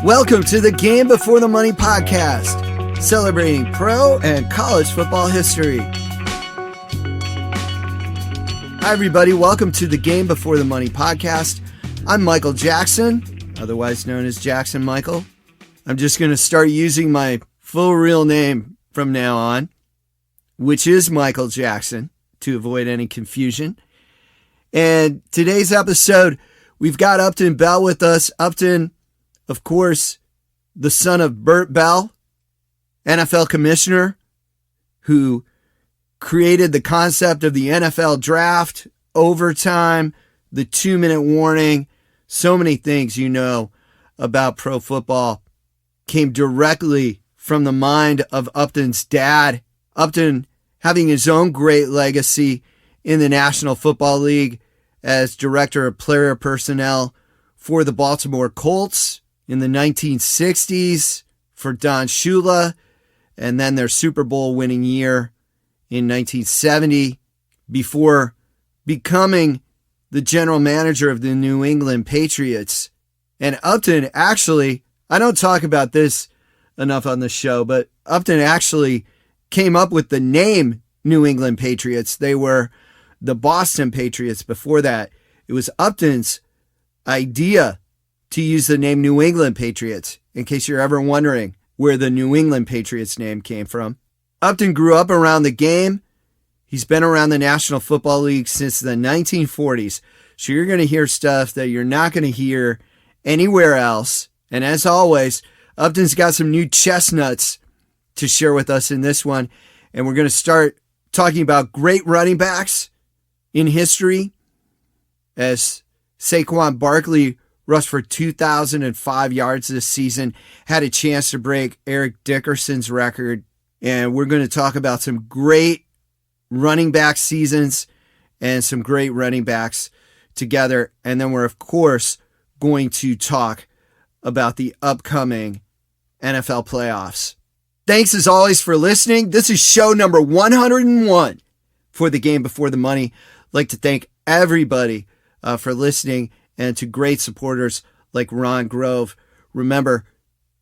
Welcome to the Game Before the Money podcast, celebrating pro and college football history. Hi, everybody. Welcome to the Game Before the Money podcast. I'm Michael Jackson, otherwise known as Jackson Michael. I'm just going to start using my full real name from now on, which is Michael Jackson, to avoid any confusion. And today's episode, we've got Upton Bell with us. Upton, of course, the son of Burt Bell, NFL commissioner, who created the concept of the NFL draft, overtime, the 2-minute warning. So many things you know about pro football came directly from the mind of Upton's dad. Upton having his own great legacy in the National Football League as director of player personnel for the Baltimore Colts in the 1960s for Don Shula, and then their Super Bowl winning year in 1970 before becoming the general manager of the New England Patriots. And Upton actually, I don't talk about this enough on the show, but Upton actually came up with the name New England Patriots. They were the Boston Patriots before that. It was Upton's idea to use the name New England Patriots, in case you're ever wondering where the New England Patriots name came from. Upton grew up around the game. He's been around the National Football League since the 1940s. So you're going to hear stuff that you're not going to hear anywhere else. And as always, Upton's got some new chestnuts to share with us in this one. And we're going to start talking about great running backs in history, as Saquon Barkley rushed for 2,005 yards this season, had a chance to break Eric Dickerson's record. And we're going to talk about some great running back seasons and some great running backs together. And then we're, of course, going to talk about the upcoming NFL playoffs. Thanks, as always, for listening. This is show number 101 for the Game Before the Money. I'd like to thank everybody for listening, and to great supporters like Ron Grove. Remember,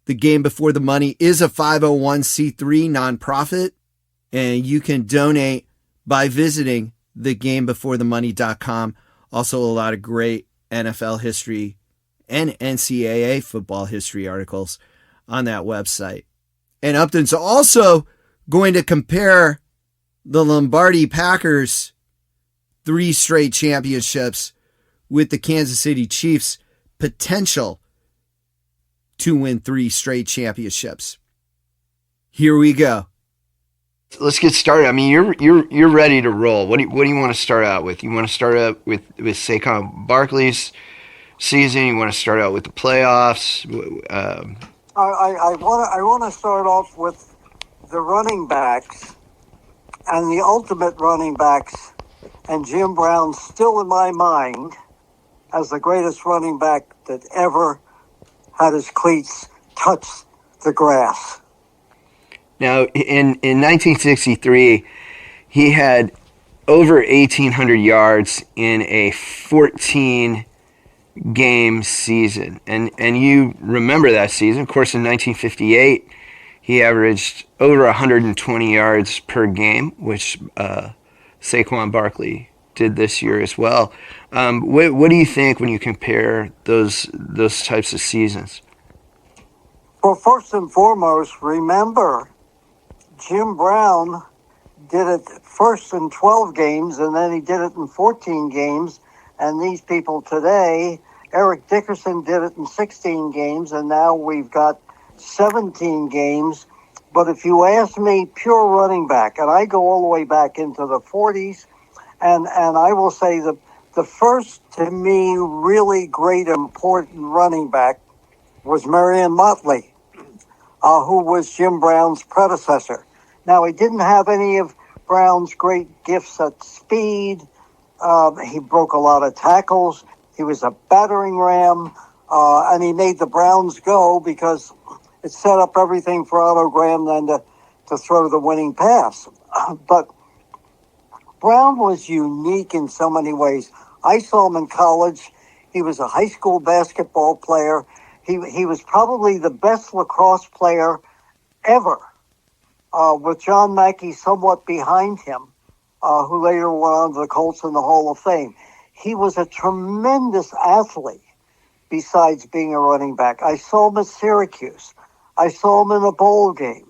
the Game Before the Money is a 501c3 nonprofit, and you can donate by visiting thegamebeforethemoney.com. Also, a lot of great NFL history and NCAA football history articles on that website. And Upton's also going to compare the Lombardi Packers' 3 straight championships with the Kansas City Chiefs' potential to win 3 straight championships. Here we go. Let's get started. I mean, you're ready to roll. What do you want to start out with? You want to start out with Saquon Barkley's season? You want to start out with the playoffs? I want to start off with the running backs and the ultimate running backs, and Jim Brown still in my mind as the greatest running back that ever had his cleats touch the grass. Now, in 1963, he had over 1,800 yards in a 14-game season. And you remember that season. Of course, in 1958, he averaged over 120 yards per game, which Saquon Barkley did this year as well. What do you think when you compare those types of seasons? Well, first and foremost, remember, Jim Brown did it first in 12 games, and then he did it in 14 games. And these people today, Eric Dickerson did it in 16 games, and now we've got 17 games. But if you ask me, pure running back, and I go all the way back into the 40s, and I will say the first, to me, really great, important running back was Marion Motley, who was Jim Brown's predecessor. Now, he didn't have any of Brown's great gifts at speed. He broke a lot of tackles. He was a battering ram, and he made the Browns go because it set up everything for Otto Graham then to throw the winning pass. But Brown was unique in so many ways. I saw him in college. He was a high school basketball player. He was probably the best lacrosse player ever, with John Mackey somewhat behind him, who later went on to the Colts in the Hall of Fame. He was a tremendous athlete besides being a running back. I saw him at Syracuse. I saw him in a bowl game.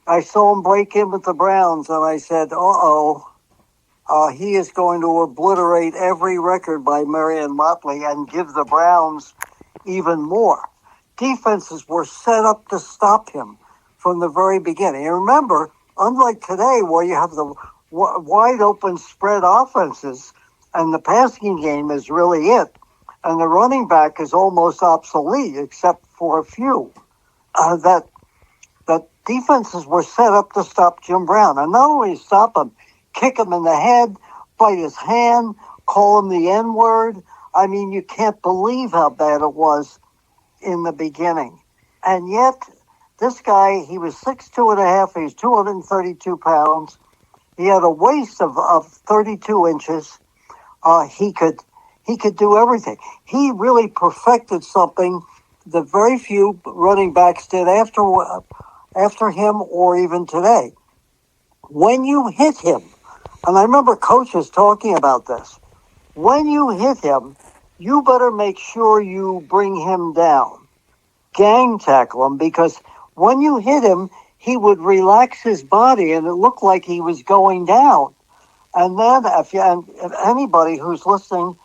I saw him break in with the Browns, and I said, he is going to obliterate every record by Marion Motley and give the Browns even more. Defenses were set up to stop him from the very beginning. And remember, unlike today where you have the wide open spread offenses and the passing game is really it, and the running back is almost obsolete except for a few, that defenses were set up to stop Jim Brown. And not only stop him, kick him in the head, bite his hand, call him the N-word. I mean, you can't believe how bad it was in the beginning. And yet, this guy, he was 6'2 and a half, he was 232 pounds. He had a waist of 32 inches. He could do everything. He really perfected something that very few running backs did after him or even today. When you hit him, and I remember coaches talking about this, when you hit him, you better make sure you bring him down. Gang tackle him, because when you hit him, he would relax his body and it looked like he was going down. And then if anybody who's listening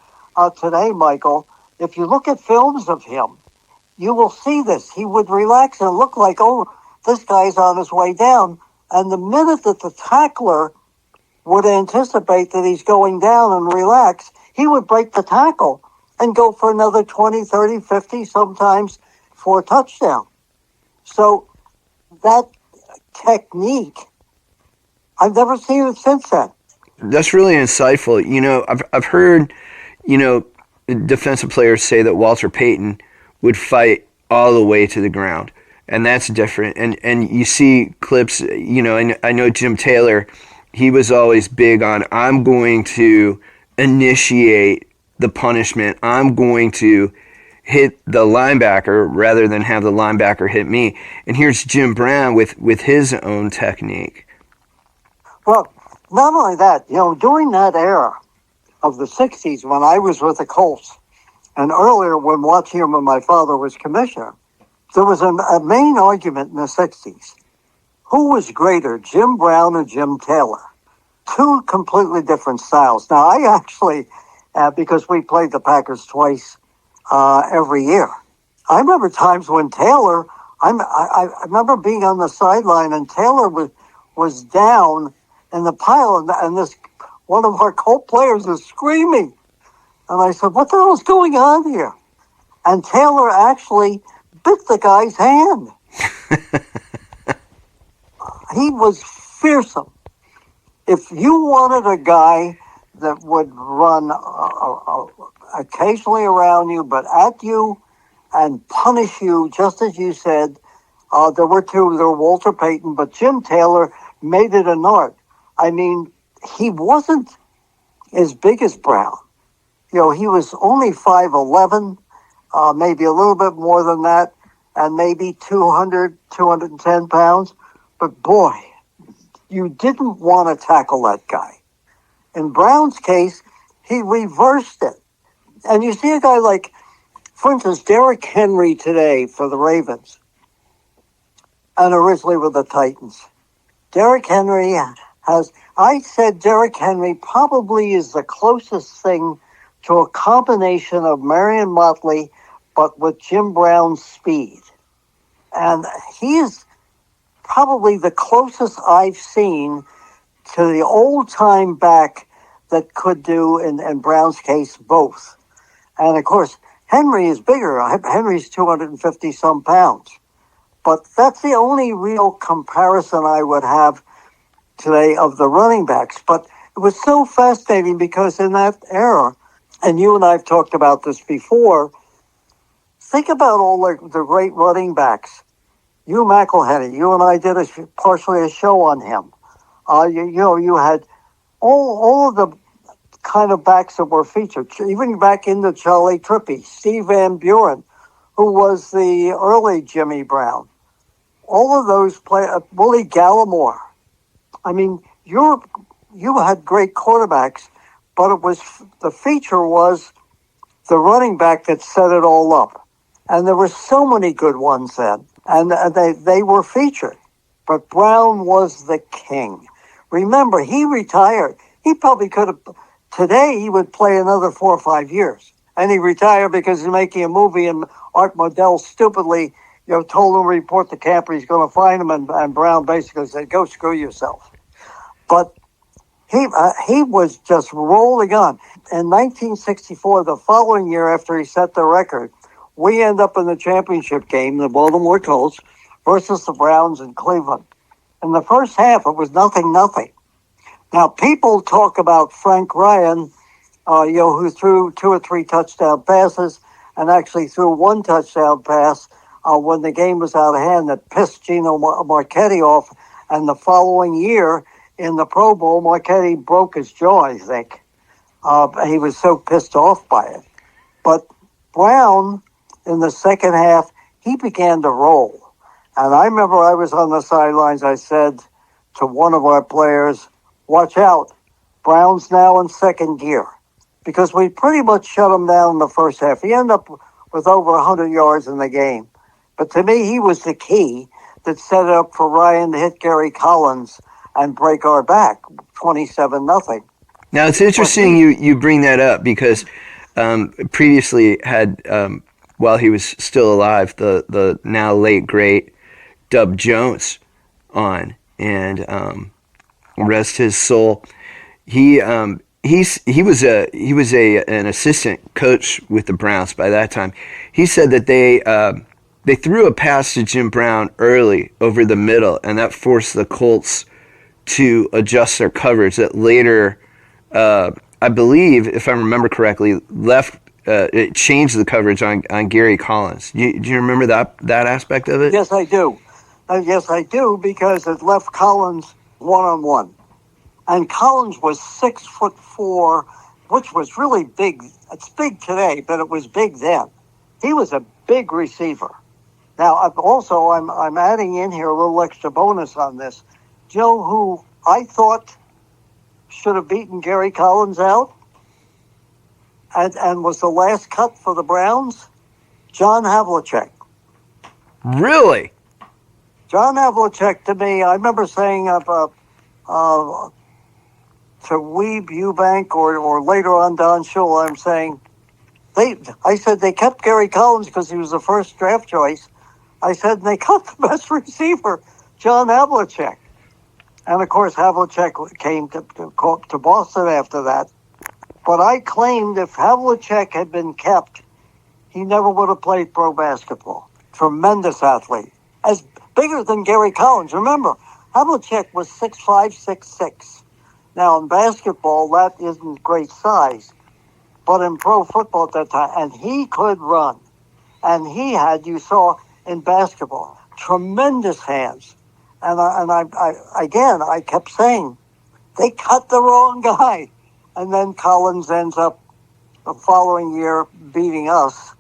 today, Michael, if you look at films of him, you will see this. He would relax and look like, this guy's on his way down. And the minute that the tackler would anticipate that he's going down and relax, he would break the tackle and go for another 20, 30, 50, sometimes for a touchdown. So that technique, I've never seen it since then. That's really insightful. You know, I've heard, defensive players say that Walter Payton would fight all the way to the ground, and that's different. And you see clips, and I know Jim Taylor, he was always big on, I'm going to initiate the punishment. I'm going to hit the linebacker rather than have the linebacker hit me. And here's Jim Brown with his own technique. Well, not only that, during that era of the 60s when I was with the Colts, and earlier when watching him when my father was commissioner, there was a main argument in the 60s. Who was greater, Jim Brown or Jim Taylor? Two completely different styles. Now, I actually, because we played the Packers twice every year, I remember times when Taylor, I remember being on the sideline and Taylor was down in the pile, and this one of our Colt players is screaming. And I said, what the hell is going on here? And Taylor actually bit the guy's hand. He was fearsome. If you wanted a guy that would run occasionally around you, but at you and punish you, just as you said, there were two. There were Walter Payton, but Jim Taylor made it an art. I mean, he wasn't as big as Brown. He was only 5'11", maybe a little bit more than that, and maybe 200, 210 pounds. But boy, you didn't want to tackle that guy. In Brown's case, he reversed it. And you see a guy like, for instance, Derrick Henry today for the Ravens, and originally with the Titans. Derrick Henry I said Derrick Henry probably is the closest thing to a combination of Marion Motley, but with Jim Brown's speed. And he is probably the closest I've seen to the old-time back that could do, in Brown's case, both. And, of course, Henry is bigger. Henry's 250-some pounds. But that's the only real comparison I would have today of the running backs. But it was so fascinating because in that era, and you and I have talked about this before, think about all the great running backs. Hugh McElhenney, you and I did partially a show on him. You had all of the kind of backs that were featured, even back into Charlie Trippi, Steve Van Buren, who was the early Jimmy Brown. All of those Willie Gallimore. I mean, you had great quarterbacks, but the feature was the running back that set it all up. And there were so many good ones then, and they were featured. But Brown was the king. Remember, he retired. He probably could have, today he would play another 4 or 5 years. And he retired because he's making a movie, and Art Modell stupidly, told him to report to camp, he's going to find him, and Brown basically said, go screw yourself. But he was just rolling on. In 1964, the following year after he set the record, we end up in the championship game, the Baltimore Colts versus the Browns in Cleveland. In the first half, it was 0-0. Now, people talk about Frank Ryan, who threw 2 or 3 touchdown passes and actually threw 1 touchdown pass when the game was out of hand that pissed Gino Marchetti off. And the following year in the Pro Bowl, Marchetti broke his jaw, I think. He was so pissed off by it. But Brown, in the second half, he began to roll. And I remember I was on the sidelines. I said to one of our players, watch out, Brown's now in second gear. Because we pretty much shut him down in the first half. He ended up with over 100 yards in the game. But to me, he was the key that set it up for Ryan to hit Gary Collins and break our back, 27-0. Now, it's interesting you bring that up because previously had, while he was still alive, the now late, great Dub Jones on, and rest his soul. He was an assistant coach with the Browns by that time. He said that they threw a pass to Jim Brown early over the middle, and that forced the Colts to adjust their coverage. That later, I believe, if I remember correctly, it changed the coverage on Gary Collins. Do you remember that aspect of it? Yes, I do. Yes, I do, because it left Collins one-on-one. And Collins was 6'4", which was really big. It's big today, but it was big then. He was a big receiver. Now, I'm adding in here a little extra bonus on this. Do you know who I thought should have beaten Gary Collins out and was the last cut for the Browns? John Havlicek. Really? John Havlicek, to me, I remember saying to Weeb Eubank or later on Don Shula, I'm saying, I said they kept Gary Collins because he was the first draft choice. I said, and they cut the best receiver, John Havlicek. And, of course, Havlicek came to Boston after that. But I claimed if Havlicek had been kept, he never would have played pro basketball. Tremendous athlete. As bigger than Gary Collins. Remember, Havlicek was 6'5", 6'6". Now, in basketball, that isn't great size. But in pro football at that time, and he could run. And he had, you saw in basketball, tremendous hands. And I kept saying, they cut the wrong guy. And then Collins ends up the following year beating us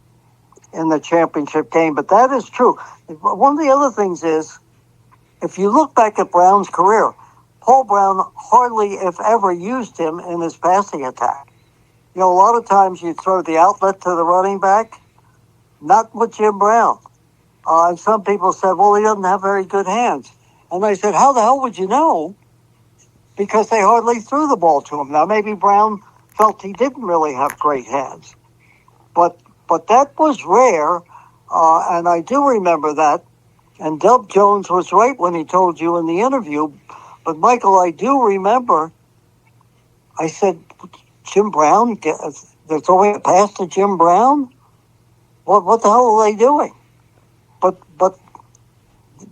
in the championship game. But that is true. One of the other things is, if you look back at Brown's career, Paul Brown hardly, if ever, used him in his passing attack. A lot of times you throw the outlet to the running back, not with Jim Brown. And some people said, well, he doesn't have very good hands. And I said, how the hell would you know? Because they hardly threw the ball to him. Now, maybe Brown felt he didn't really have great hands. But that was rare, and I do remember that. And Dub Jones was right when he told you in the interview. But, Michael, I do remember, I said, Jim Brown, there's only a pass to Jim Brown? What the hell are they doing? But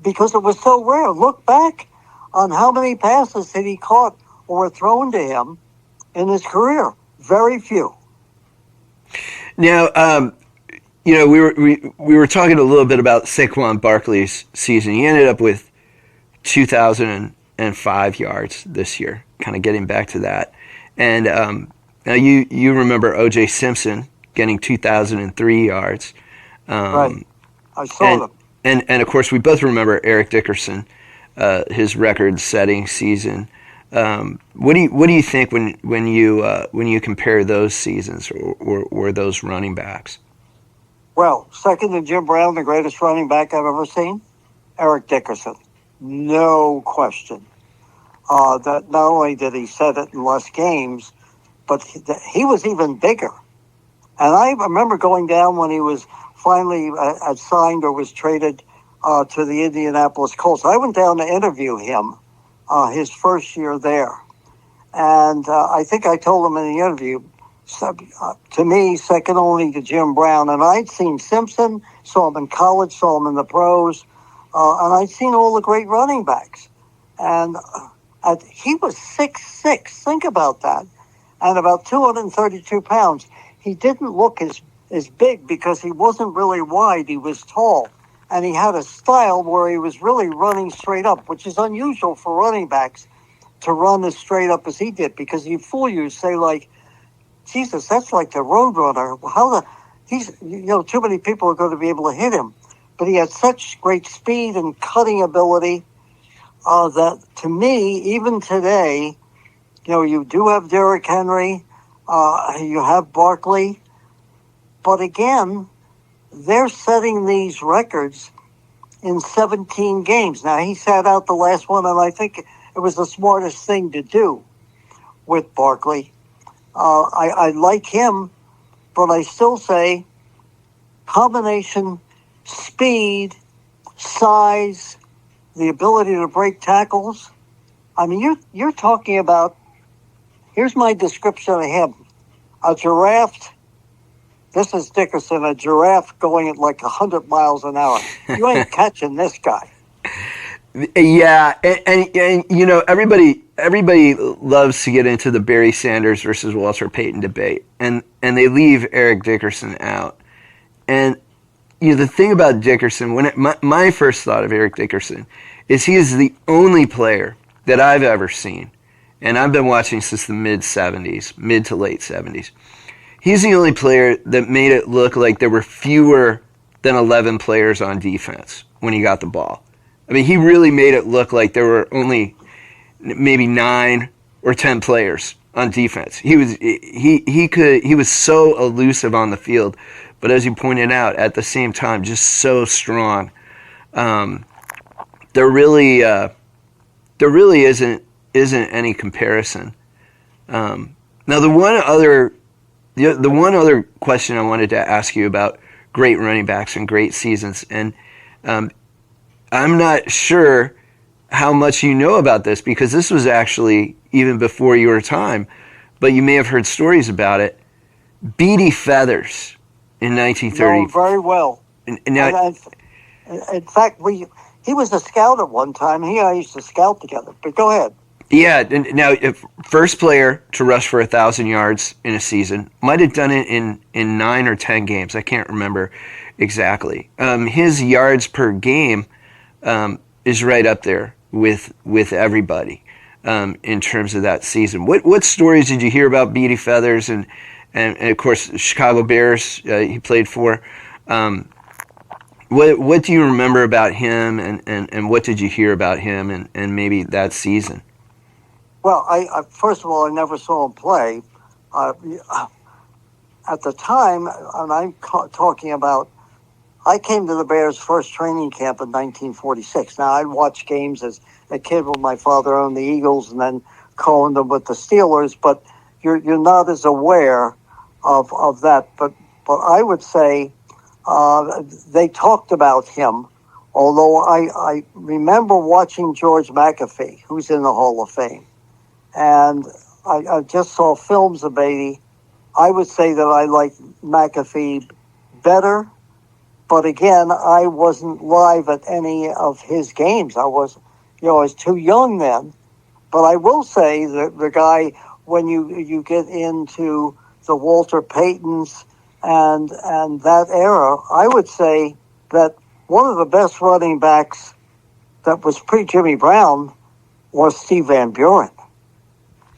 because it was so rare, look back on how many passes that he caught or were thrown to him in his career. Very few. Now, we were talking a little bit about Saquon Barkley's season. He ended up with 2,005 yards this year, kind of getting back to that. And now you remember O.J. Simpson getting 2,003 yards. Right. I saw them. And of course, we both remember Eric Dickerson, his record-setting season. What do you think when you compare those seasons or those running backs? Well, second to Jim Brown, the greatest running back I've ever seen, Eric Dickerson. No question. That not only did he set it in less games, but he was even bigger. And I remember going down when he was finally signed or was traded to the Indianapolis Colts. I went down to interview him his first year there. And I think I told him in the interview, to me, second only to Jim Brown. And I'd seen Simpson, saw him in college, saw him in the pros, and I'd seen all the great running backs. And he was 6'6", think about that, and about 232 pounds. He didn't look as big because he wasn't really wide. He was tall, and he had a style where he was really running straight up, which is unusual for running backs to run as straight up as he did, because he'd fool you, say like, Jesus, that's like the Roadrunner. Too many people are going to be able to hit him. But he had such great speed and cutting ability that, to me, even today, you do have Derrick Henry, you have Barkley, but again, they're setting these records in 17 games. Now, he sat out the last one, and I think it was the smartest thing to do with Barkley. I like him, but I still say combination, speed, size, the ability to break tackles. I mean, you're talking about, here's my description of him. A giraffe, this is Dickerson, a giraffe going at like 100 miles an hour. You ain't catching this guy. Yeah, and everybody loves to get into the Barry Sanders versus Walter Payton debate, and they leave Eric Dickerson out. And the thing about Dickerson, my first thought of Eric Dickerson is he is the only player that I've ever seen, and I've been watching since the mid to late 70s. He's the only player that made it look like there were fewer than 11 players on defense when he got the ball. I mean, he really made it look like there were only maybe 9 or 10 players on defense. He was so elusive on the field, but as you pointed out, at the same time, just so strong. There really isn't any comparison. Now, the one other question I wanted to ask you about great running backs and great seasons, and I'm not sure how much you know about this, because this was actually even before your time, but you may have heard stories about it. Beatty Feathers in 1930. No, very well. Now, in fact, he was a scout at one time. He and I used to scout together. But go ahead. Yeah. Now, first player to rush for 1,000 yards in a season. Might have done it in 9 or 10 games. I can't remember exactly. His yards per game is right up there with everybody in terms of that season. What stories did you hear about Beatty Feathers and of course the Chicago Bears he played for? What do you remember about him and what did you hear about him and maybe that season? Well, I first of all, I never saw him play. At the time, and I'm talking about, I came to the Bears' first training camp in 1946. Now, I'd watch games as a kid when my father owned the Eagles and then co-owned them with the Steelers, but you're not as aware of that. But I would say they talked about him, although I remember watching George McAfee, who's in the Hall of Fame. And I just saw films of Beatty. I would say that I liked McAfee better. But again, I wasn't live at any of his games. I was too young then. But I will say that the guy, when you get into the Walter Paytons and that era, I would say that one of the best running backs that was pre-Jimmy Brown was Steve Van Buren,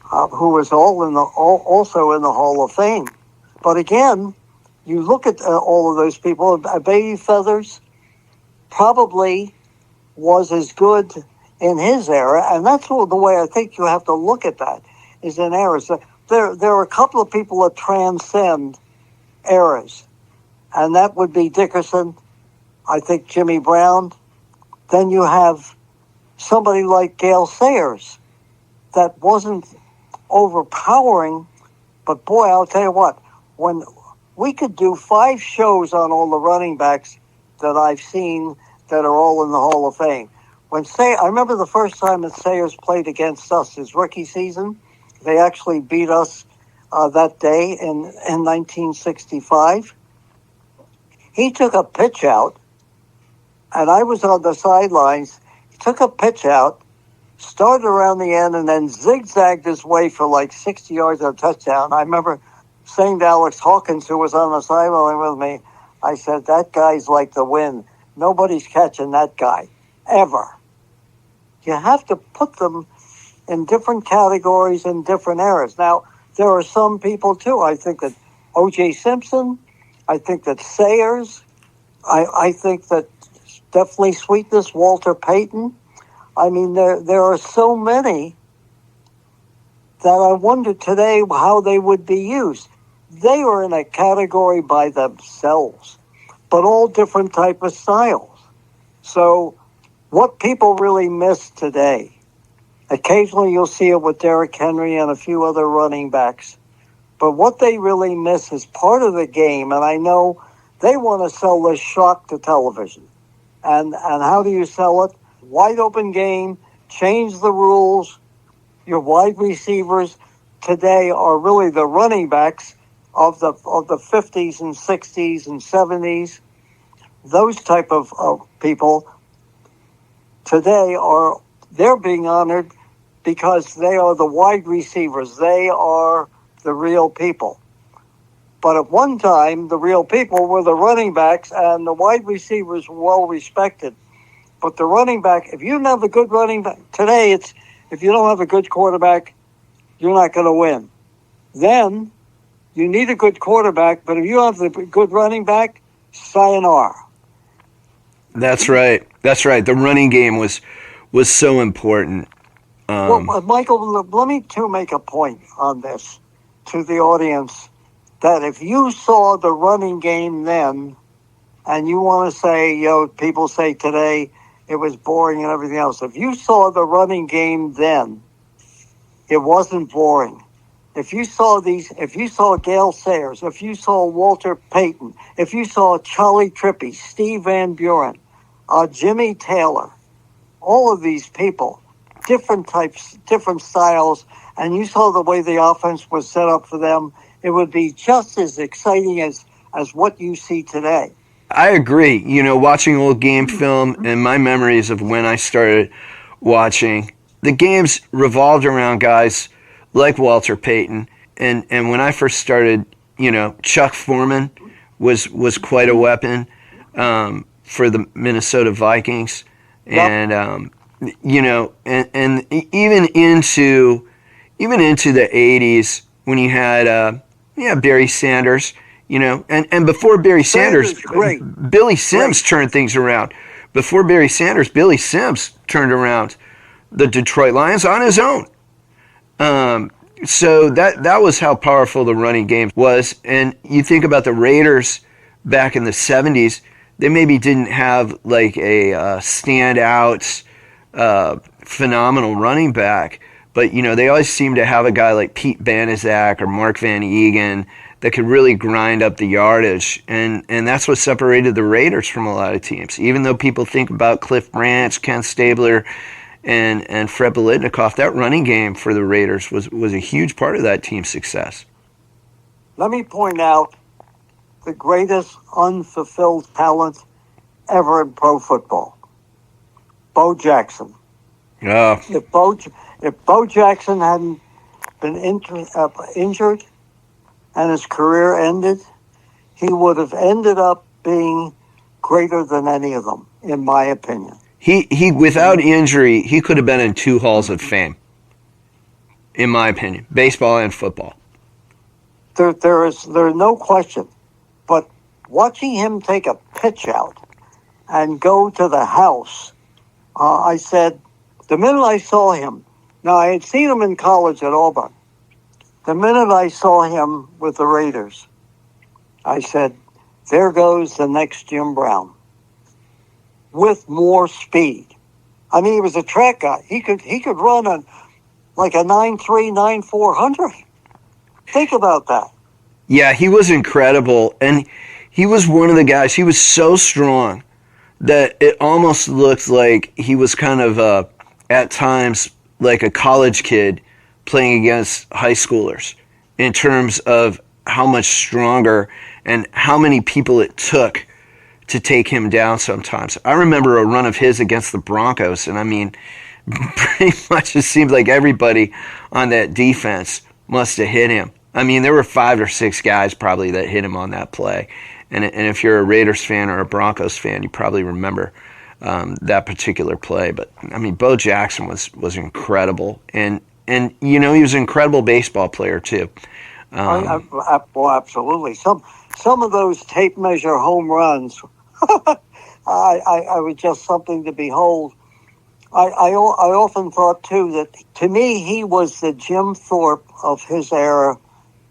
who was also in the Hall of Fame. But again, you look at all of those people, Baby Feathers probably was as good in his era, and that's the way I think you have to look at that, is in eras. There are a couple of people that transcend eras, and that would be Dickerson, I think Jimmy Brown. Then you have somebody like Gale Sayers that wasn't overpowering, but boy, I'll tell you what, when we could do 5 shows on all the running backs that I've seen that are all in the Hall of Fame. I remember the first time that Sayers played against us, his rookie season. They actually beat us that day in 1965. He took a pitch out, and I was on the sidelines. He took a pitch out, started around the end, and then zigzagged his way for like 60 yards of a touchdown. I remember saying to Alex Hawkins, who was on the sideline with me, I said, that guy's like the wind. Nobody's catching that guy, ever. You have to put them in different categories in different eras. Now, there are some people, too. I think that O.J. Simpson, I think that Sayers, I think that definitely Sweetness, Walter Payton. I mean, there are so many that I wonder today how they would be used. They are in a category by themselves, but all different type of styles. So what people really miss today, occasionally you'll see it with Derrick Henry and a few other running backs, but what they really miss is part of the game, and I know they want to sell this shock to television. And how do you sell it? Wide open game, change the rules. Your wide receivers today are really the running backs of the 50s and 60s and 70s. Those type of people today they're being honored because they are the wide receivers. They are the real people. But at one time, the real people were the running backs, and the wide receivers were well respected. But the running back, if you don't have a good running back, today if you don't have a good quarterback, you're not going to win. Then you need a good quarterback, but if you have a good running back, sayonara. That's right. The running game was so important. Well, Michael, let me too make a point on this to the audience, that if you saw the running game then, and you want to say, people say today it was boring and everything else. If you saw the running game then, it wasn't boring. If you saw Gale Sayers, if you saw Walter Payton, if you saw Charlie Trippi, Steve Van Buren, Jimmy Taylor, all of these people, different types, different styles, and you saw the way the offense was set up for them, it would be just as exciting as what you see today. I agree. Watching old game film and my memories of when I started watching, the games revolved around guys like Walter Payton. And when I first started, Chuck Foreman was quite a weapon for the Minnesota Vikings. And, and even into the 80s when you had Barry Sanders, and before Barry Sanders, Billy Sims turned things around. Before Barry Sanders, Billy Sims turned around the Detroit Lions on his own. So that was how powerful the running game was. And you think about the Raiders back in the 70s, they maybe didn't have like a standout, phenomenal running back, but they always seemed to have a guy like Pete Banaszak or Mark Van Egan that could really grind up the yardage, and that's what separated the Raiders from a lot of teams. Even though people think about Cliff Branch, Ken Stabler, and Fred Biletnikoff, that running game for the Raiders was a huge part of that team's success. Let me point out the greatest unfulfilled talent ever in pro football, Bo Jackson. Yeah. If Bo Jackson hadn't been injured and his career ended, he would have ended up being greater than any of them, in my opinion. He without injury, he could have been in 2 halls of fame, in my opinion, baseball and football. There's no question. But watching him take a pitch out and go to the house, I said, the minute I saw him, now I had seen him in college at Auburn. The minute I saw him with the Raiders, I said, there goes the next Jim Brown with more speed. I mean, he was a track guy. He could run like a 9.3, 9.400. Think about that. Yeah, he was incredible. And he was one of the guys, he was so strong that it almost looked like he was kind of, at times, like a college kid playing against high schoolers in terms of how much stronger and how many people it took to take him down sometimes. I remember a run of his against the Broncos, and I mean, pretty much it seemed like everybody on that defense must have hit him. I mean, there were 5 or 6 guys probably that hit him on that play. And if you're a Raiders fan or a Broncos fan, you probably remember that particular play. But, I mean, Bo Jackson was incredible. And you know, he was an incredible baseball player, too. Well, absolutely. Some of those tape measure home runs, I was just something to behold. I often thought, too, that to me, he was the Jim Thorpe of his era,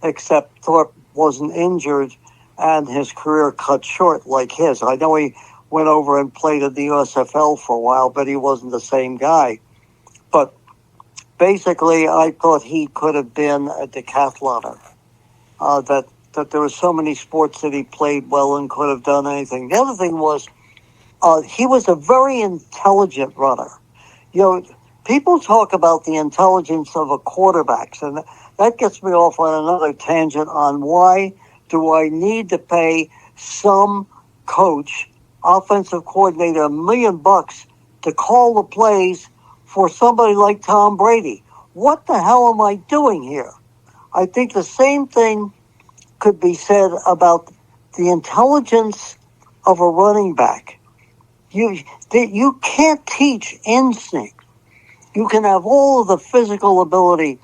except Thorpe wasn't injured and his career cut short like his. I know he went over and played at the USFL for a while, but he wasn't the same guy. But basically, I thought he could have been a decathloner. That there were so many sports that he played well and could have done anything. The other thing was, he was a very intelligent runner. You know, people talk about the intelligence of a quarterback, and that gets me off on another tangent on why do I need to pay some coach, offensive coordinator, $1 million to call the plays for somebody like Tom Brady? What the hell am I doing here? I think the same thing could be said about the intelligence of a running back. You can't teach instinct. You can have all of the physical ability,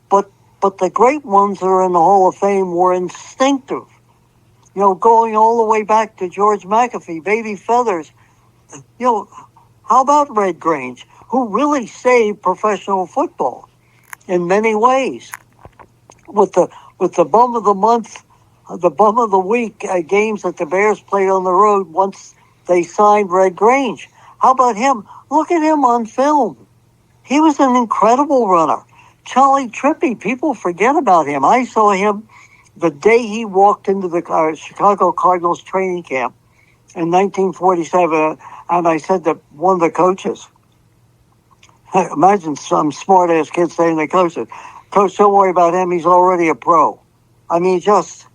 but the great ones that are in the Hall of Fame were instinctive. You know, going all the way back to George McAfee, Baby Feathers. You know, how about Red Grange, who really saved professional football in many ways? With the bum of the month, the bum of the week games that the Bears played on the road once they signed Red Grange. How about him? Look at him on film. He was an incredible runner. Charlie Trippy, people forget about him. I saw him the day he walked into the Chicago Cardinals training camp in 1947, and I said to one of the coaches, imagine some smart-ass kid saying to the coach, Coach, don't worry about him. He's already a pro. I mean, just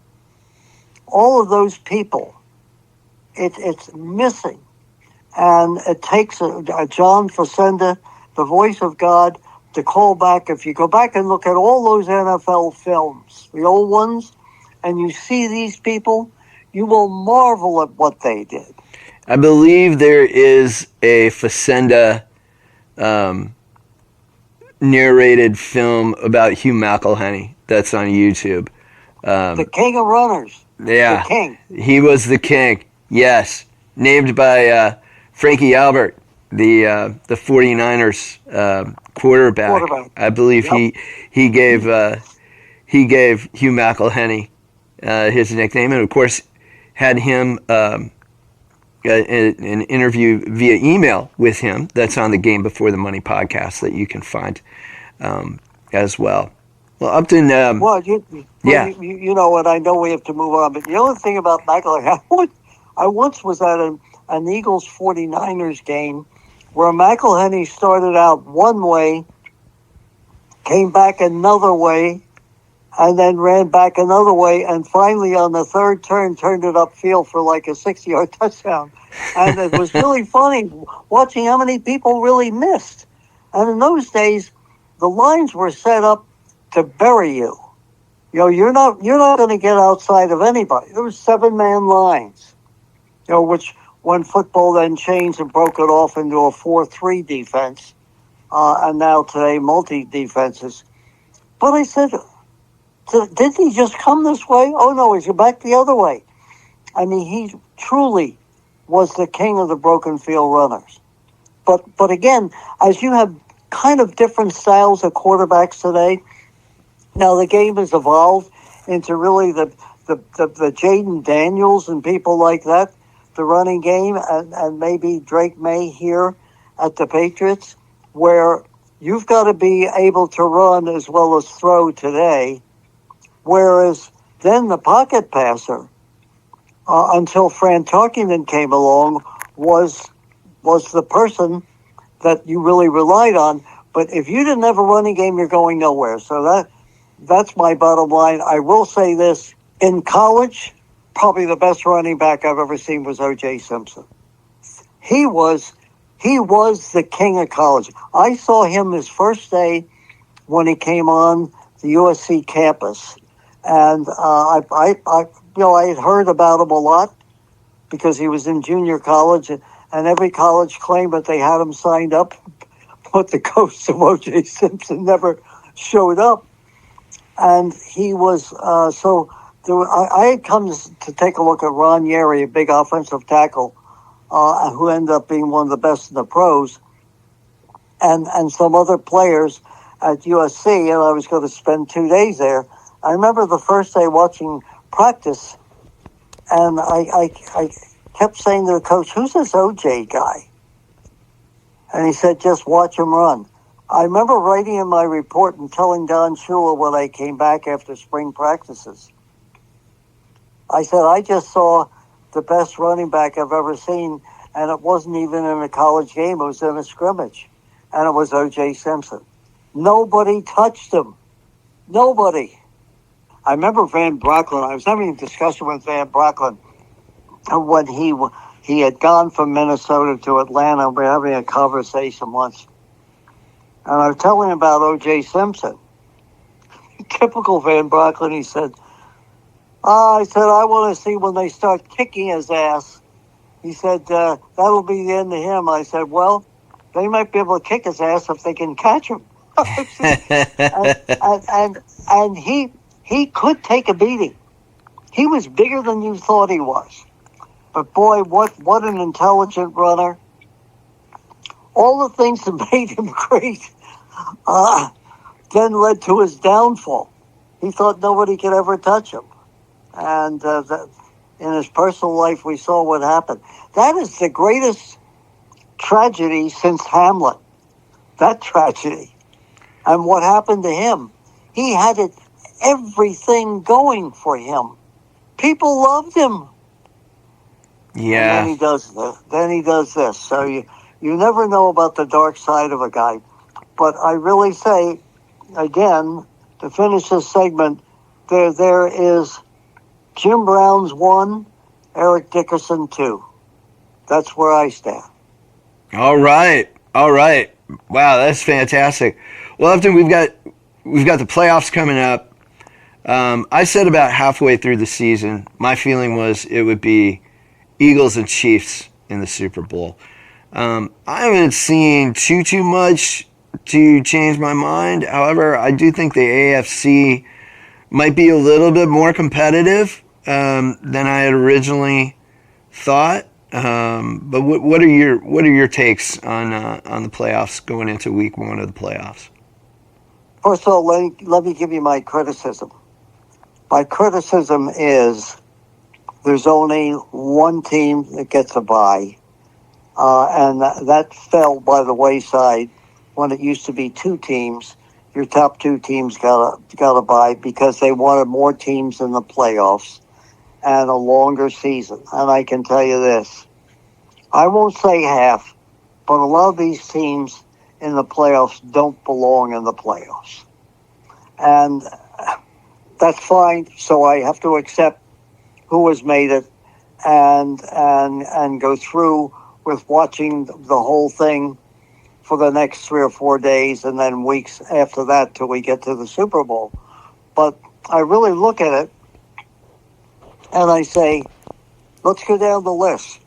all of those people, it's missing. And it takes a John Facenda, the voice of God, to call back. If you go back and look at all those NFL films, the old ones, and you see these people, you will marvel at what they did. I believe there is a Facenda narrated film about Hugh McElhenney that's on YouTube. The king of runners. Yeah. The king. He was the king, yes. Named by Frankie Albert, the 49ers quarterback. I believe he gave Hugh McElhenney his nickname, and of course had him an interview via email with him that's on the Game Before the Money podcast that you can find as well. Well, Upton. You know what? I know we have to move on, but the other thing about McElhenney, I once was at an Eagles 49ers game where McElhenney started out one way, came back another way, and then ran back another way, and finally on the third turn turned it upfield for like a 60-yard touchdown. And it was really funny watching how many people really missed. And in those days, the lines were set up to bury you. You know, you're not going to get outside of anybody. There were 7-man lines, you know, which when football then changed and broke it off into a 4-3 defense, and now today multi-defenses. But I said, didn't he just come this way? Oh, no, he's back the other way. I mean, he truly was the king of the broken field runners. But again, as you have kind of different styles of quarterbacks today, now the game has evolved into really the Jaden Daniels and people like that, the running game, and maybe Drake May here at the Patriots, where you've got to be able to run as well as throw today, whereas then the pocket passer, until Fran Tarkenton came along, was the person that you really relied on. But if you didn't have a running game, you're going nowhere. So that's my bottom line. I will say this. In college, probably the best running back I've ever seen was O.J. Simpson. He was the king of college. I saw him his first day when he came on the USC campus. And I had heard about him a lot because he was in junior college, and every college claimed that they had him signed up, but the ghost of O.J. Simpson never showed up. And he was I had come to take a look at Ron Yeri, a big offensive tackle, who ended up being one of the best in the pros, and some other players at USC, and I was going to spend 2 days there. I remember the first day watching practice, and I kept saying to the coach, "Who's this OJ guy?" And he said, "Just watch him run." I remember writing in my report and telling Don Shula when I came back after spring practices. I said, "I just saw the best running back I've ever seen, and it wasn't even in a college game. It was in a scrimmage, and it was O.J. Simpson. Nobody touched him. Nobody." I remember Van Brocklin. I was having a discussion with Van Brocklin when he had gone from Minnesota to Atlanta. We were having a conversation once, and I was telling him about O.J. Simpson. Typical Van Brocklin. He said, I said, "I want to see when they start kicking his ass." He said, "That'll be the end of him." I said, "Well, they might be able to kick his ass if they can catch him." and he could take a beating. He was bigger than you thought he was. But boy, what an intelligent runner. All the things that made him great then led to his downfall. He thought nobody could ever touch him. And in his personal life, we saw what happened. That is the greatest tragedy since Hamlet. That tragedy. And what happened to him. He had everything going for him. People loved him. Yeah. And then he does this. So you never know about the dark side of a guy. But I really say, again, to finish this segment, there is Jim Brown's 1, Eric Dickerson 2. That's where I stand. All right. Wow, that's fantastic. Well, Upton, we've got the playoffs coming up. I said about halfway through the season, my feeling was it would be Eagles and Chiefs in the Super Bowl. I haven't seen too much to change my mind. However, I do think the AFC might be a little bit more competitive than I had originally thought. But what are your takes on the playoffs going into week 1 of the playoffs? First of all, let me give you my criticism. My criticism is there's only one team that gets a bye, and that fell by the wayside when it used to be 2 teams. Your top 2 teams got a bye because they wanted more teams in the playoffs and a longer season. And I can tell you this, I won't say half, but a lot of these teams in the playoffs don't belong in the playoffs. And that's fine. So I have to accept who has made it and go through with watching the whole thing for the next 3 or 4 days and then weeks after that till we get to the Super Bowl. But I really look at it and I say, let's go down the list.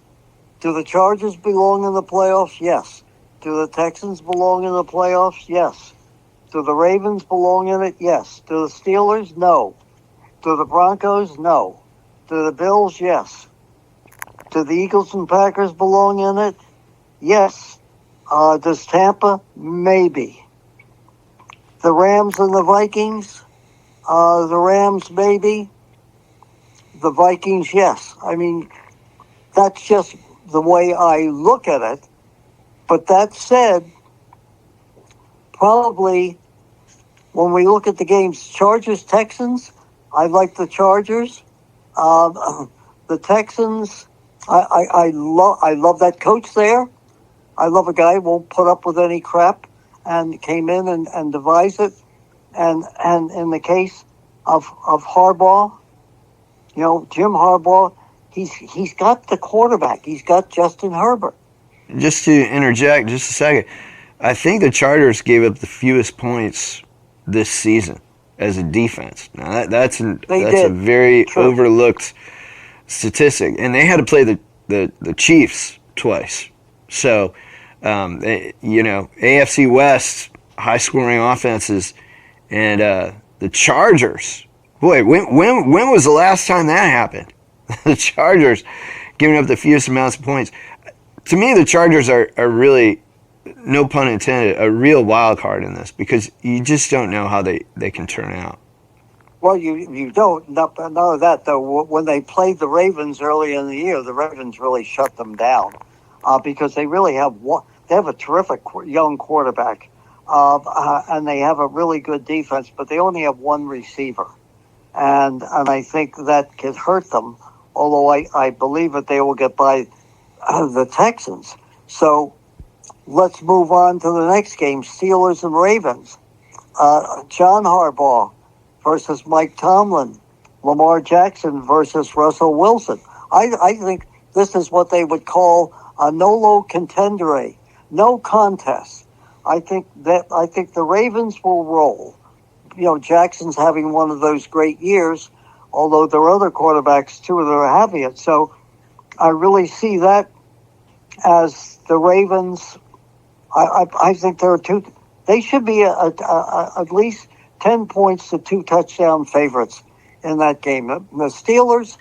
Do the Chargers belong in the playoffs? Yes. Do the Texans belong in the playoffs? Yes. Do the Ravens belong in it? Yes. Do the Steelers? No. Do the Broncos? No. Do the Bills? Yes. Do the Eagles and Packers belong in it? Yes. Does Tampa? Maybe. The Rams and the Vikings? The Rams, maybe. The Vikings, yes. I mean, that's just the way I look at it. But that said, probably when we look at the games, Chargers-Texans, I like the Chargers. The Texans, I love that coach there. I love a guy who won't put up with any crap and came in and devised it. And in the case of Harbaugh, Jim Harbaugh, he's got the quarterback. He's got Justin Herbert. Just to interject just a second, I think the Chargers gave up the fewest points this season as a defense. Now that's a very overlooked statistic, and they had to play the Chiefs twice. So, AFC West, high scoring offenses, and the Chargers. Boy, when was the last time that happened? The Chargers giving up the fewest amounts of points. To me, the Chargers are really, no pun intended, a real wild card in this because you just don't know how they can turn out. Well, you don't. None of that, though. When they played the Ravens early in the year, the Ravens really shut them down because they really have they have a terrific young quarterback and they have a really good defense, but they only have one receiver. And I think that could hurt them, although I believe that they will get by the Texans. So let's move on to the next game, Steelers and Ravens. John Harbaugh versus Mike Tomlin. Lamar Jackson versus Russell Wilson. I think this is what they would call a nolo contendere, no contest. I think the Ravens will roll. Jackson's having one of those great years, although there are other quarterbacks too that are having it. So I really see that as the Ravens. I think there are two. They should be at least 10 points to 2 touchdown favorites in that game. The Steelers,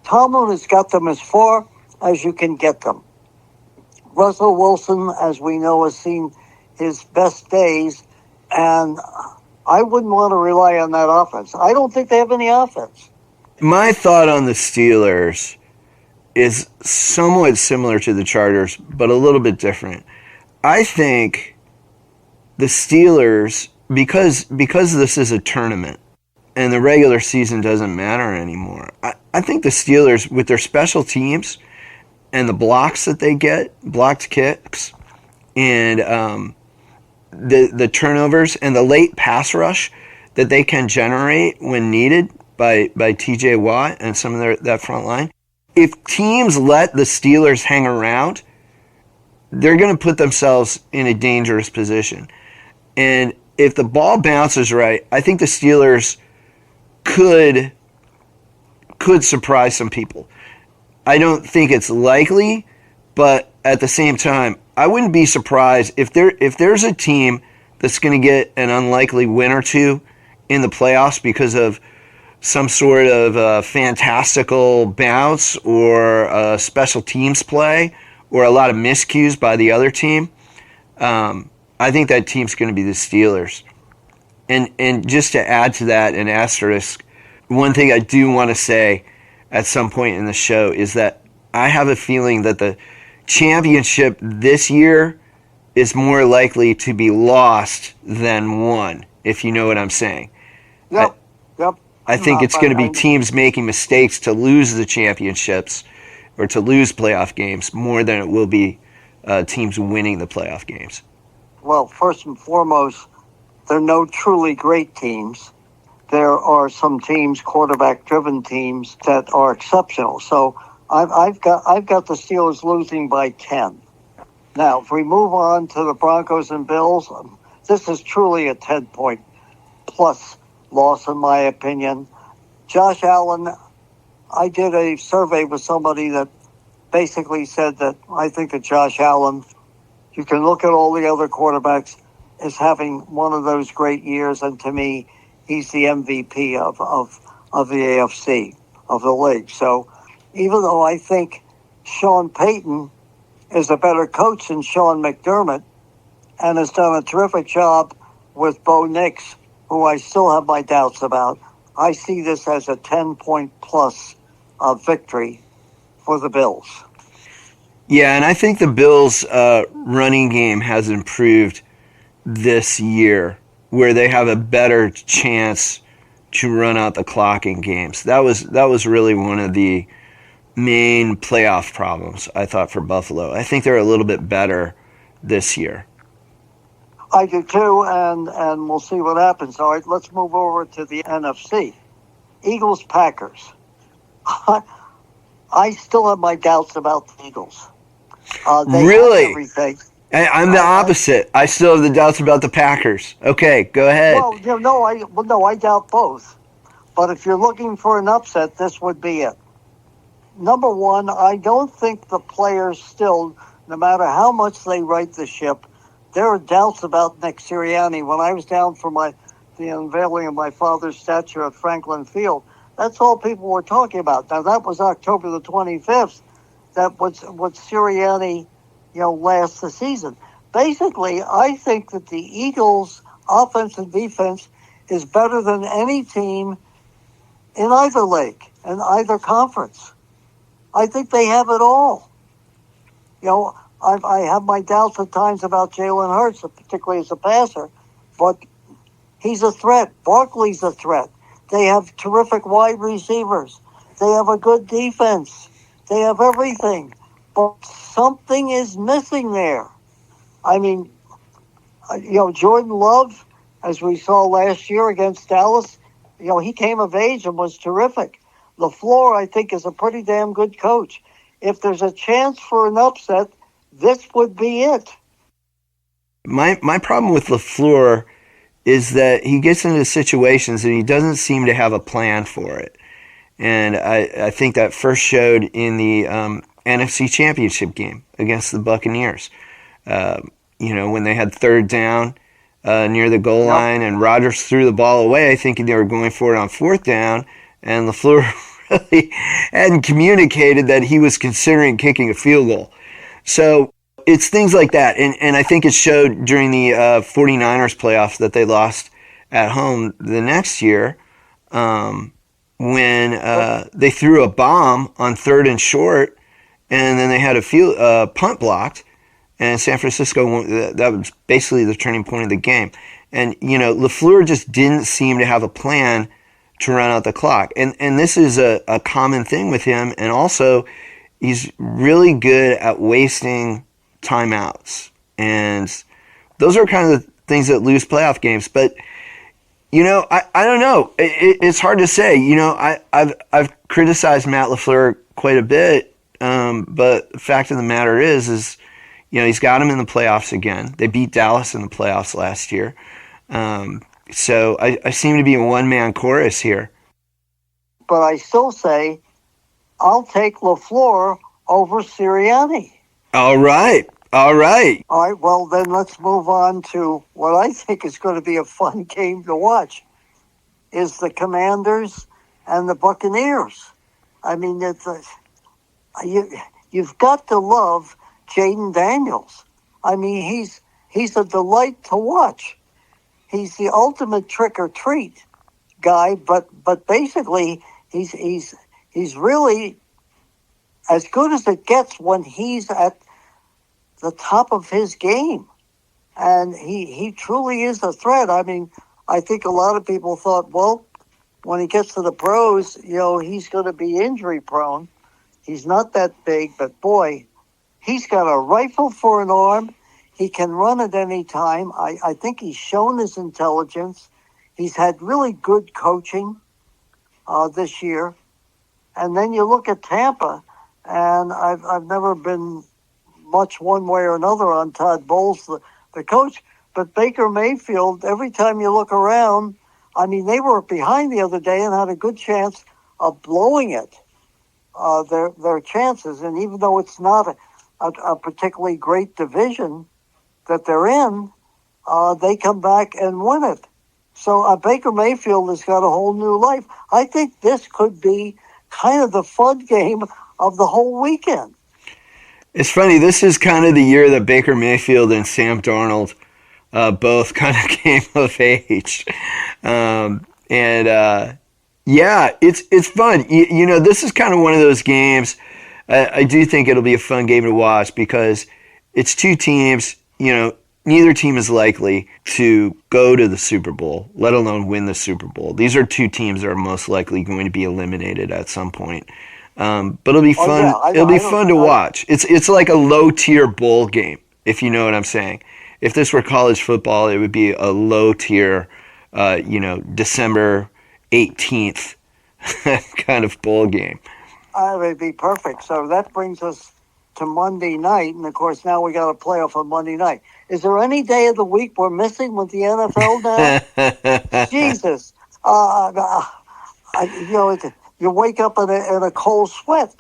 Tomlin has got them as far as you can get them. Russell Wilson, as we know, has seen his best days, and I wouldn't want to rely on that offense. I don't think they have any offense. My thought on the Steelers is somewhat similar to the Chargers, but a little bit different. I think the Steelers, because this is a tournament and the regular season doesn't matter anymore, I think the Steelers, with their special teams and the blocks that they get, blocked kicks, and the turnovers and the late pass rush that they can generate when needed by T.J. Watt and some of that front line, if teams let the Steelers hang around, they're going to put themselves in a dangerous position. And if the ball bounces right, I think the Steelers could surprise some people. I don't think it's likely, but at the same time, I wouldn't be surprised if there's a team that's going to get an unlikely win or two in the playoffs because of some sort of fantastical bounce or a special teams play or a lot of miscues by the other team. I think that team's going to be the Steelers. And just to add to that, an asterisk, one thing I do want to say at some point in the show is that I have a feeling that the championship this year is more likely to be lost than won, if you know what I'm saying. Yep. I think it's going to be teams making mistakes to lose the championships or to lose playoff games more than it will be teams winning the playoff games. Well, first and foremost, there are no truly great teams. There are some teams, quarterback-driven teams, that are exceptional. So I've got the Steelers losing by 10. Now, if we move on to the Broncos and Bills, this is truly a 10-point plus loss, in my opinion. Josh Allen, I did a survey with somebody that basically said that I think that Josh Allen, you can look at all the other quarterbacks, is having one of those great years, and to me, he's the MVP of the AFC, of the league. So even though I think Sean Payton is a better coach than Sean McDermott and has done a terrific job with Bo Nix, who I still have my doubts about. I see this as a 10-point plus victory for the Bills. Yeah, and I think the Bills' running game has improved this year, where they have a better chance to run out the clock in games. That was really one of the main playoff problems, I thought, for Buffalo. I think they're a little bit better this year. I do too, and we'll see what happens. All right, let's move over to the NFC. Eagles-Packers. I still have my doubts about the Eagles. They Really? have everything. I'm the opposite. I still have the doubts about the Packers. Okay, go ahead. Well, I doubt both. But if you're looking for an upset, this would be it. Number one, I don't think the players still, no matter how much they right the ship, there are doubts about Nick Sirianni. When I was down for the unveiling of my father's statue at Franklin Field, that's all people were talking about. Now, that was October the 25th. That was what Sirianni, last the season. Basically, I think that the Eagles' offense and defense is better than any team in either league, in either conference. I think they have it all. I have my doubts at times about Jalen Hurts, particularly as a passer, but he's a threat. Barkley's a threat. They have terrific wide receivers. They have a good defense. They have everything. But something is missing there. I mean, Jordan Love, as we saw last year against Dallas, he came of age and was terrific. LaFleur, I think, is a pretty damn good coach. If there's a chance for an upset, this would be it. My problem with LaFleur is that he gets into situations and he doesn't seem to have a plan for it. And I think that first showed in the NFC Championship game against the Buccaneers. When they had third down near the goal line and Rodgers threw the ball away, I think they were going for it on fourth down, and LaFleur really hadn't communicated that he was considering kicking a field goal. So it's things like that. And I think it showed during the 49ers playoffs that they lost at home the next year when they threw a bomb on third and short, and then they had a punt blocked, and San Francisco, that was basically the turning point of the game. And, LaFleur just didn't seem to have a plan to run out the clock. And this is a common thing with him. And also, he's really good at wasting timeouts. And those are kind of the things that lose playoff games. But, I don't know. It's hard to say. I've criticized Matt LaFleur quite a bit. But the fact of the matter is he's got him in the playoffs again. They beat Dallas in the playoffs last year. So I seem to be a one-man chorus here. But I still say I'll take LaFleur over Sirianni. All right. All right, well, then let's move on to what I think is going to be a fun game to watch, is the Commanders and the Buccaneers. I mean, you've got to love Jaden Daniels. I mean, he's a delight to watch. He's the ultimate trick-or-treat guy, but basically he's really as good as it gets when he's at the top of his game. And he truly is a threat. I mean, I think a lot of people thought, well, when he gets to the pros, he's going to be injury prone. He's not that big, but boy, he's got a rifle for an arm. He can run at any time. I think he's shown his intelligence. He's had really good coaching this year. And then you look at Tampa, and I've never been much one way or another on Todd Bowles, the coach. But Baker Mayfield, every time you look around, I mean, they were behind the other day and had a good chance of blowing it, their chances. And even though it's not a particularly great division that they're in, they come back and win it. So Baker Mayfield has got a whole new life. I think this could be kind of the fun game of the whole weekend. It's funny. This is kind of the year that Baker Mayfield and Sam Darnold both kind of came of age, and yeah, it's fun. This is kind of one of those games. I do think it'll be a fun game to watch because it's two teams. Neither team is likely to go to the Super Bowl, let alone win the Super Bowl. These are two teams that are most likely going to be eliminated at some point. But it'll be fun. It'll be fun to watch. It's like a low tier bowl game, if you know what I'm saying. If this were college football, it would be a low tier, December 18th kind of bowl game. It would be perfect. So that brings us to Monday night, and of course now we got a playoff on Monday night. Is there any day of the week we're missing with the NFL now? Jesus, you wake up in a cold sweat.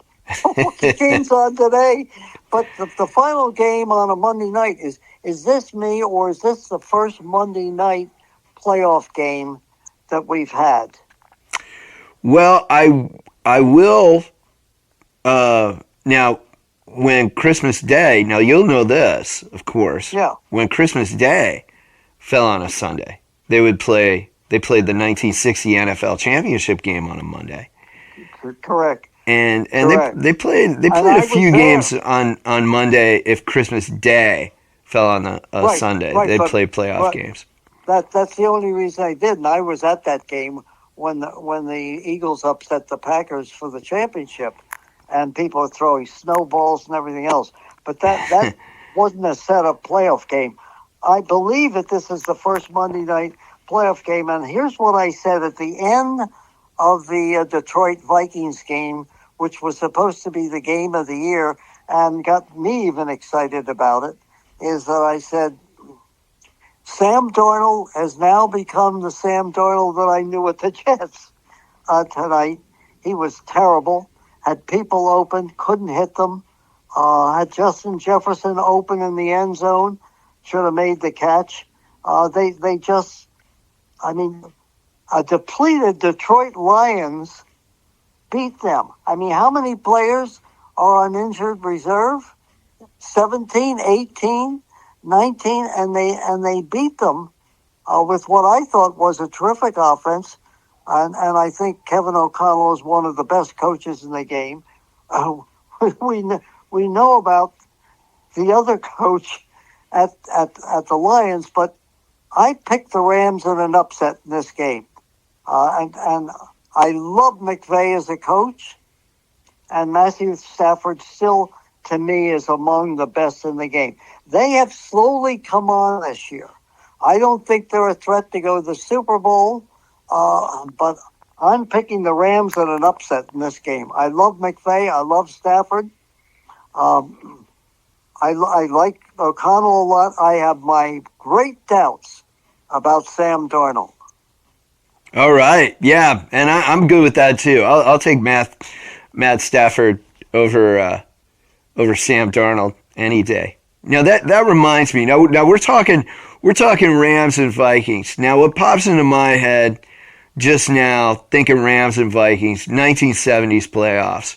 The game's on today, but the final game on a Monday night is this me, or is this the first Monday night playoff game that we've had? Well, I will now. When Christmas Day, now you'll know this, of course. Yeah. When Christmas Day fell on a Sunday, they played the 1960 NFL championship game on a Monday. Correct. And they played a few games on Monday if Christmas Day fell on a Sunday. They played playoff games. That's the only reason I did, and I was at that game when the Eagles upset the Packers for the championship. And people are throwing snowballs and everything else. But that wasn't a set-up playoff game. I believe that this is the first Monday night playoff game. And here's what I said at the end of the Detroit Vikings game, which was supposed to be the game of the year and got me even excited about it, is that I said, Sam Darnold has now become the Sam Darnold that I knew at the Jets tonight. He was terrible. Had people open, couldn't hit them. Had Justin Jefferson open in the end zone, should have made the catch. A depleted Detroit Lions beat them. I mean, how many players are on injured reserve? 17, 18, 19, and they beat them with what I thought was a terrific offense. And I think Kevin O'Connell is one of the best coaches in the game. We know about the other coach at the Lions, but I picked the Rams in an upset in this game. And I love McVay as a coach, and Matthew Stafford still, to me, is among the best in the game. They have slowly come on this year. I don't think they're a threat to go to the Super Bowl. But I'm picking the Rams in an upset in this game. I love McVay. I love Stafford. I like O'Connell a lot. I have my great doubts about Sam Darnold. All right, yeah, and I'm good with that too. I'll take Matt Stafford over Sam Darnold any day. Now that reminds me. Now we're talking Rams and Vikings. Now what pops into my head just now, thinking Rams and Vikings, 1970s playoffs,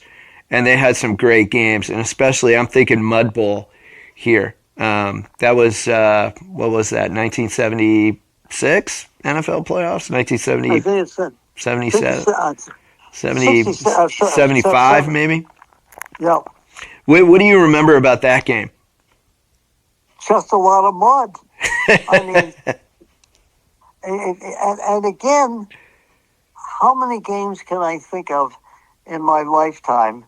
and they had some great games, and especially I'm thinking Mud Bowl here. That was, what was that, 1976 NFL playoffs? 1970, 75 maybe? Yeah. What do you remember about that game? Just a lot of mud. I mean, and again, how many games can I think of in my lifetime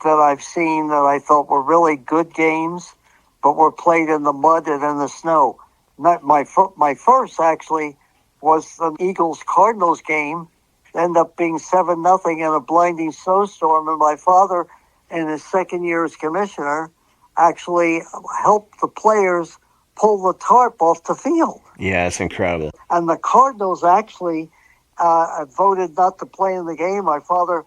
that I've seen that I thought were really good games, but were played in the mud and in the snow? My first actually was the Eagles-Cardinals game. Ended up being 7-0 in a blinding snowstorm, and my father, in his second year as commissioner, actually helped the players pull the tarp off the field. Yeah, it's incredible. And the Cardinals actually voted not to play in the game. My father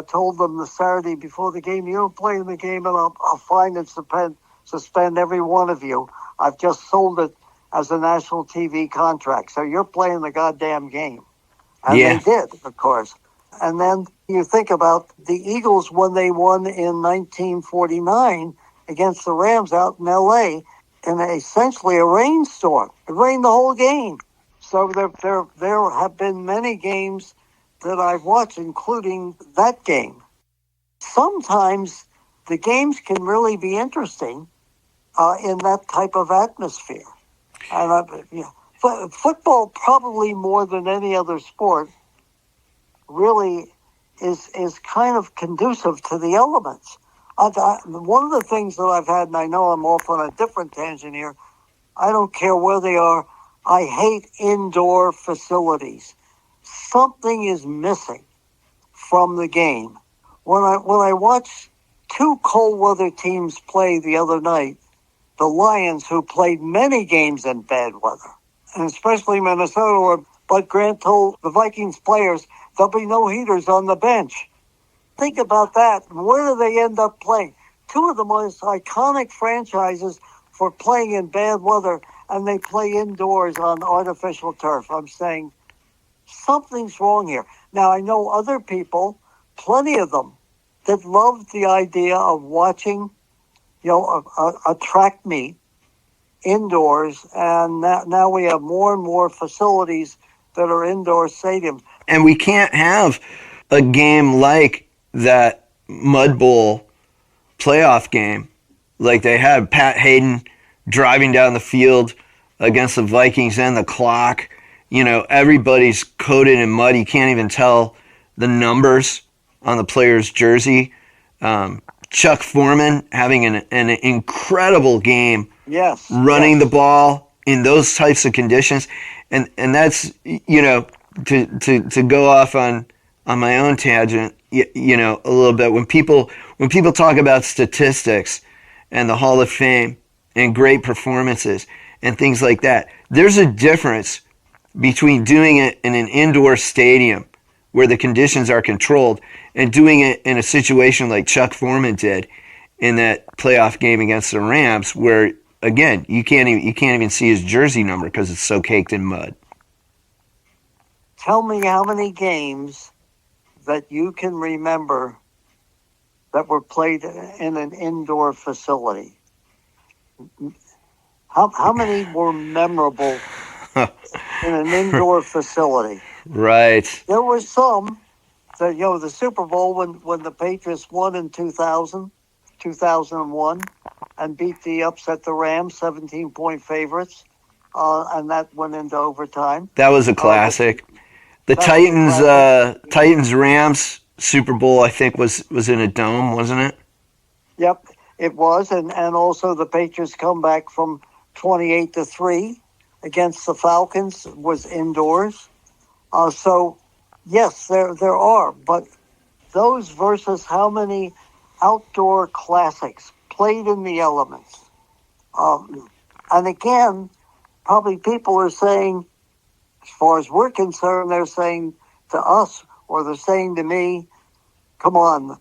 told them the Saturday before the game, you don't play in the game and I'll fine and suspend every one of you. I've just sold it as a national TV contract. So you're playing the goddamn game. And they did, of course. And then you think about the Eagles when they won in 1949. against the Rams out in L.A. in essentially a rainstorm. It rained the whole game. So there have been many games that I've watched, including that game. Sometimes the games can really be interesting in that type of atmosphere. And football, probably more than any other sport, really is kind of conducive to the elements. One of the things that I've had, and I know I'm off on a different tangent here, I don't care where they are, I hate indoor facilities. Something is missing from the game. When I watched two cold weather teams play the other night, the Lions, who played many games in bad weather, and especially Minnesota, where Bud Grant told the Vikings players there'll be no heaters on the bench. Think about that. Where do they end up playing? Two of the most iconic franchises for playing in bad weather, and they play indoors on artificial turf. I'm saying something's wrong here. Now, I know other people, plenty of them, that love the idea of watching, a track meet indoors, and now we have more and more facilities that are indoor stadiums. And we can't have a game like that Mud Bowl playoff game, like they had Pat Hayden driving down the field against the Vikings and the clock. Everybody's coated in mud. You can't even tell the numbers on the player's jersey. Chuck Foreman having an incredible game, running the ball in those types of conditions, and that's to go off on my own tangent, a little bit. When people talk about statistics and the Hall of Fame and great performances and things like that, there's a difference between doing it in an indoor stadium where the conditions are controlled and doing it in a situation like Chuck Foreman did in that playoff game against the Rams, where again you can't even see his jersey number because it's so caked in mud. Tell me how many games that you can remember that were played in an indoor facility. How many were memorable in an indoor facility? Right. There were some that, the Super Bowl when the Patriots won in 2001, and beat the Rams, 17-point favorites, and that went into overtime. That was a classic. The Titans Rams Super Bowl, I think, was in a dome, wasn't it? Yep, it was, and also the Patriots comeback from 28-3 against the Falcons was indoors. So, yes, there are, but those versus how many outdoor classics played in the elements. And again, probably people are saying, as far as we're concerned, they're saying to us, or they're saying to me, come on,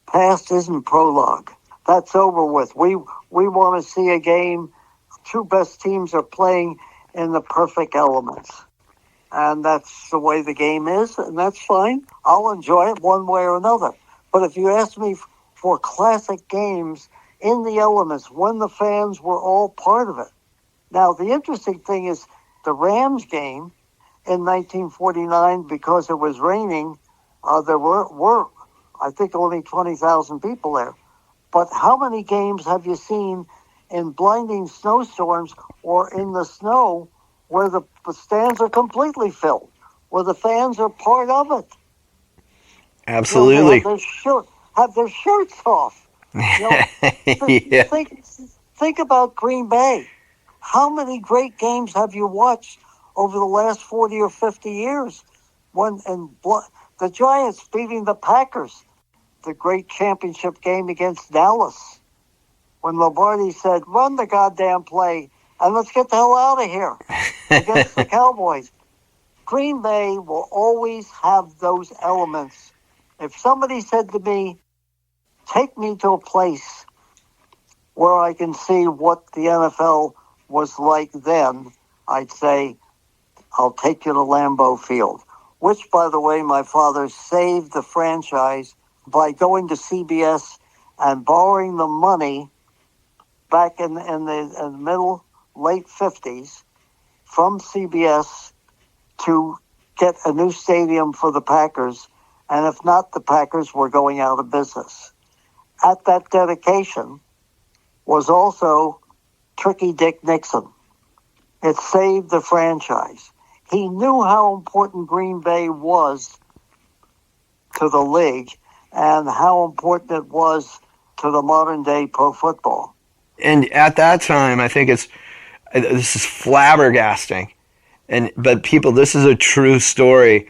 past isn't prologue. That's over with. We want to see a game. Two best teams are playing in the perfect elements. And that's the way the game is, and that's fine. I'll enjoy it one way or another. But if you ask me for classic games in the elements, when the fans were all part of it. Now, the interesting thing is the Rams game in 1949, because it was raining, there were, I think, only 20,000 people there. But how many games have you seen in blinding snowstorms or in the snow where the stands are completely filled, where the fans are part of it? Absolutely. Have their shirts off. Yeah. Think about Green Bay. How many great games have you watched over the last 40 or 50 years? The Giants beating the Packers, the great championship game against Dallas, when Lombardi said, run the goddamn play and let's get the hell out of here, against the Cowboys. Green Bay will always have those elements. If somebody said to me, take me to a place where I can see what the NFL was like then, I'd say, I'll take you to Lambeau Field, which, by the way, my father saved the franchise by going to CBS and borrowing the money back in the middle, late 50s from CBS to get a new stadium for the Packers. And if not, the Packers were going out of business. At that dedication was also Tricky Dick Nixon. It saved the franchise. He knew how important Green Bay was to the league and how important it was to the modern day pro football. And at that time, I think this is flabbergasting. But people, this is a true story.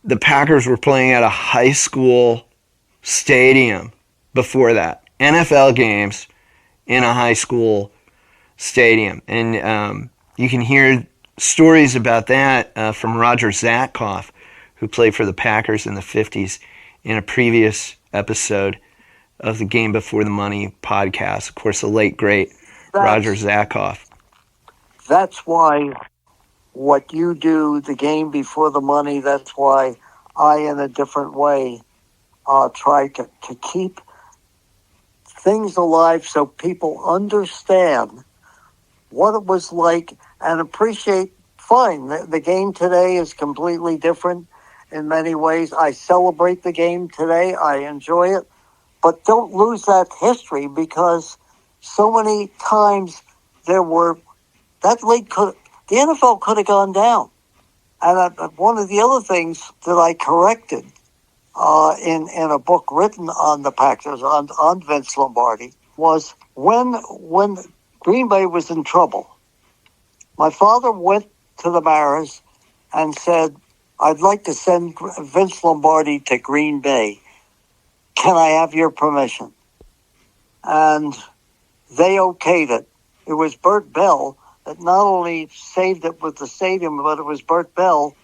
The Packers were playing at a high school stadium before that. NFL games in a high school stadium. And you can hear stories about that from Roger Zatkoff, who played for the Packers in the 50s, in a previous episode of the Game Before the Money podcast. Of course, the late, great Roger Zatkoff. That's why what you do, the Game Before the Money, that's why I, in a different way, try to keep things alive so people understand what it was like and appreciate. Fine, the game today is completely different in many ways. I celebrate the game today. I enjoy it. But don't lose that history, because so many times the NFL could have gone down. And one of the other things that I corrected in a book written on the Packers, on Vince Lombardi, was when Green Bay was in trouble, my father went to the Maras and said, "I'd like to send Vince Lombardi to Green Bay. Can I have your permission?" And they okayed it. It was Bert Bell that not only saved it with the stadium, but it was Bert Bell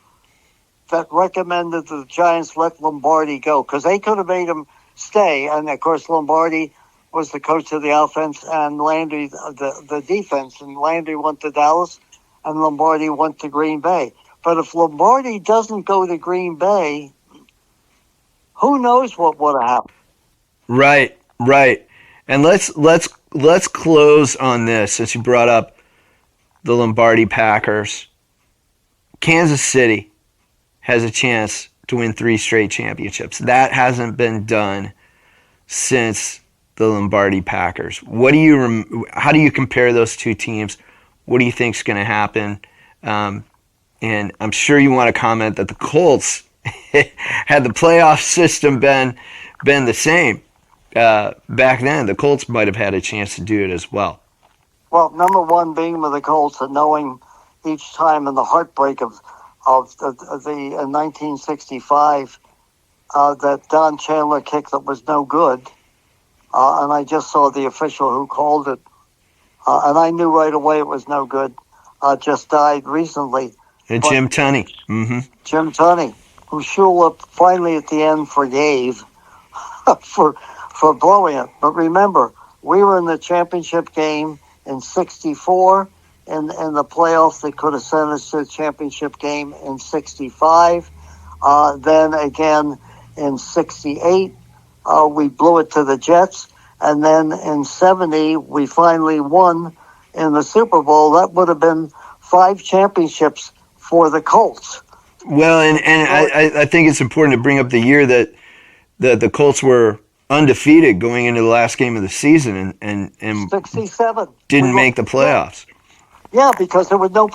that recommended the Giants let Lombardi go, because they could have made him stay. And, of course, Lombardi was the coach of the offense and Landry the defense. And Landry went to Dallas and Lombardi went to Green Bay. But if Lombardi doesn't go to Green Bay, who knows what would have happened? Right. And let's close on this, since you brought up the Lombardi Packers. Kansas City has a chance to win 3 straight championships. That hasn't been done since the Lombardi Packers. How do you compare those two teams? What do you think is going to happen? And I'm sure you want to comment that the Colts, had the playoff system been the same back then, the Colts might have had a chance to do it as well. Well, number one, being with the Colts and knowing each time and the heartbreak of the 1965 that Don Chandler kick that was no good, and I just saw the official who called it, and I knew right away it was no good. Just died recently. And Jim Tunney. Mm-hmm. Jim Tunney, who Shula finally at the end forgave for blowing it. But remember, we were in the championship game in 64, in the playoffs that could have sent us to the championship game in 65. Then again in 68, we blew it to the Jets. And then in 70, we finally won in the Super Bowl. That would have been 5 championships for the Colts. Well, and I think it's important to bring up the year that the Colts were undefeated going into the last game of the season and 67 didn't make the playoffs. Yeah, because there was no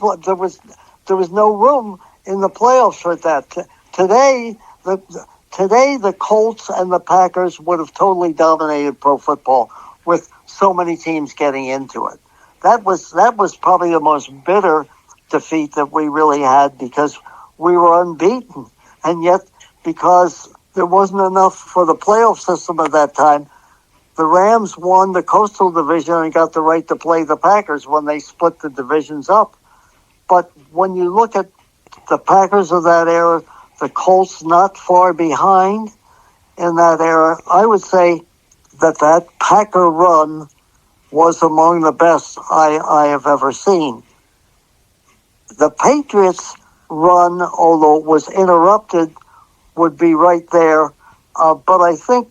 room in the playoffs for that. Today the Colts and the Packers would have totally dominated pro football with so many teams getting into it. That was probably the most bitter defeat that we really had, because we were unbeaten, and yet because there wasn't enough for the playoff system at that time, the Rams won the Coastal Division and got the right to play the Packers when they split the divisions up. But when you look at the Packers of that era, the Colts not far behind in that era, I would say that Packer run was among the best I have ever seen. The Patriots run, although it was interrupted, would be right there. But I think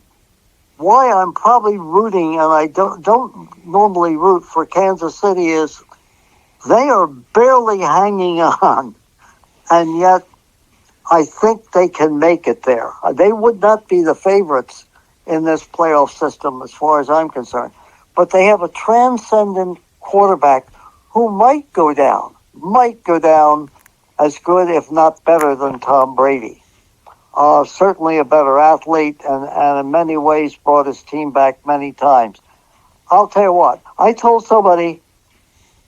why I'm probably rooting, and I don't normally root for Kansas City, is they are barely hanging on, and yet I think they can make it there. They would not be the favorites in this playoff system as far as I'm concerned, but they have a transcendent quarterback who might go down as good, if not better, than Tom Brady. Certainly a better athlete, and in many ways brought his team back many times. I'll tell you what, I told somebody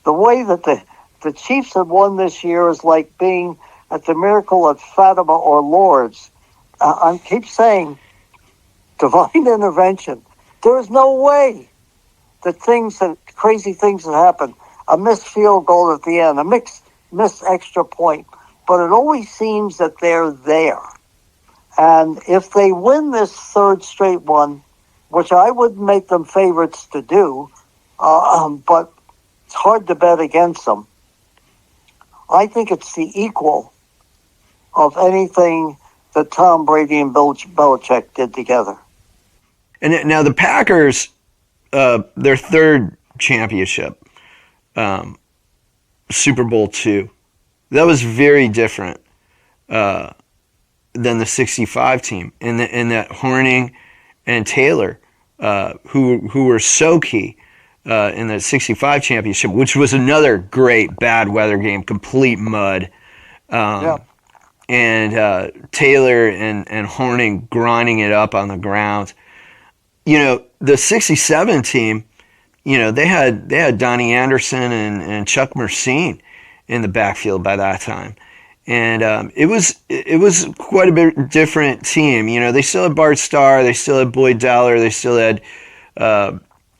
the way that the Chiefs have won this year is like being at the Miracle at Fatima or Lourdes. I keep saying divine intervention. There is no way that crazy things that happen, a missed field goal at the end, a missed extra point, but it always seems that they're there. And if they win this third straight one, which I wouldn't make them favorites to do, but it's hard to bet against them, I think it's the equal of anything that Tom Brady and Bill Belichick did together. And now the Packers, their third championship, Super Bowl II, that was very different than the '65 team, in that Horning and Taylor, who were so key in the '65 championship, which was another great bad weather game, complete mud. And Taylor and Horning grinding it up on the ground. The '67 team, they had Donnie Anderson and Chuck Mersine in the backfield by that time. And it was quite a bit different team. They still had Bart Starr, they still had Boyd Dowler, they still had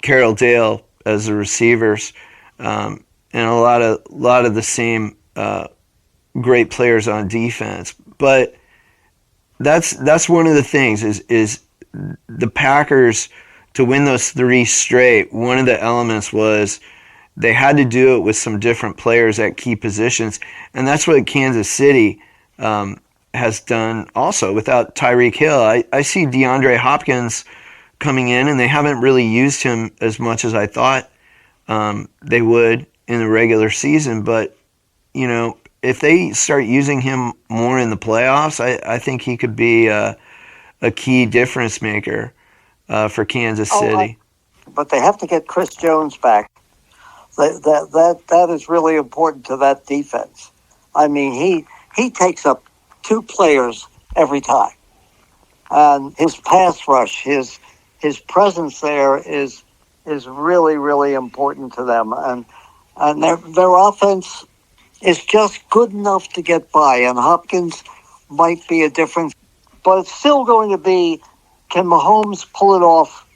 Carroll Dale as the receivers, and a lot of the same great players on defense. But that's one of the things is the Packers, to win those three straight. One of the elements was they had to do it with some different players at key positions, and that's what Kansas City has done also without Tyreek Hill. I see DeAndre Hopkins coming in, and they haven't really used him as much as I thought they would in the regular season. But, if they start using him more in the playoffs, I think he could be a key difference maker for Kansas City. But they have to get Chris Jones back. That is really important to that defense. I mean, he takes up two players every time, and his pass rush, his presence there is really, really important to them, and their offense is just good enough to get by. And Hopkins might be a difference, but it's still going to be, can Mahomes pull it off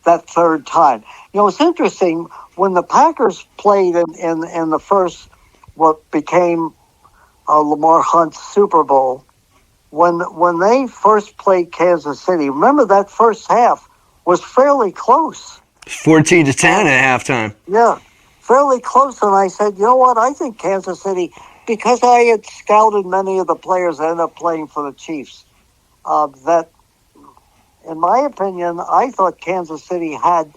that third time? It's interesting. When the Packers played in the first, what became Lamar Hunt's Super Bowl, when they first played Kansas City, remember that first half was fairly close. 14-10 at halftime. Yeah, fairly close. And I said, you know what? I think Kansas City, because I had scouted many of the players that ended up playing for the Chiefs, that, in my opinion, I thought Kansas City had